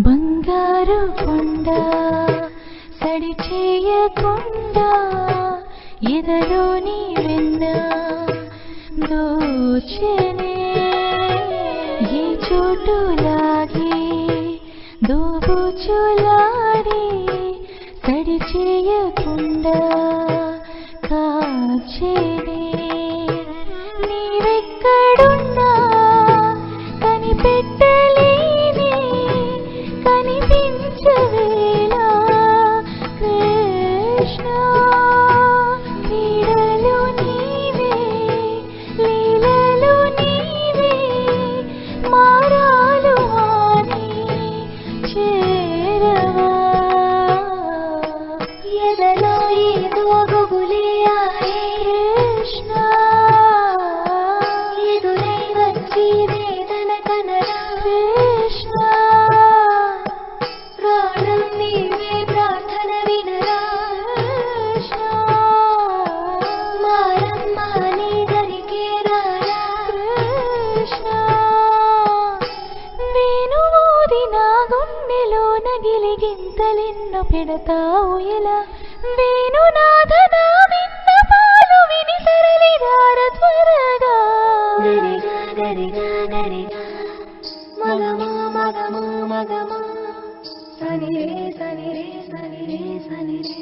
బంగారు కొండ సడి చేయకుండా ఎదలోని వెన్న దోచెనే ఈ చోటు లాగి దోబుచులాడి సడి చేయకుండా కాచేనే నీవెక్కడున్నా కనిపెట్టలేని కనిపించవేలా కృష్ణ క్రీడలు నీవే లీలలు నీవే మారాలు మాని చేరవా ఎదలో ఏదో గుబులే ఆడే కృష్ణ ఎదురై వచ్చి వేదన కనరా కృష్ణ ప్రాణం నీవే ప్రార్థన వినరా కృష్ణ మారమ్మ నీ దరికే రారా కృష్ణ వేణువూది నా గుండెలో నగిలిగింతలెన్నో పెడతావు ఎలా వేణునాథ నా విన్నపాలు విని తరలిరార త్వరగా గరిగా గరిగా గరిగా మగమా మగమా మగమా సని రే సని రే సని రే సని రే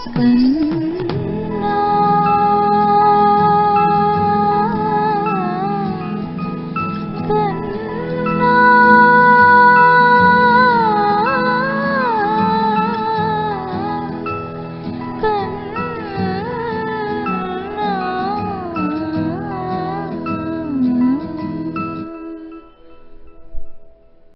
కన్నా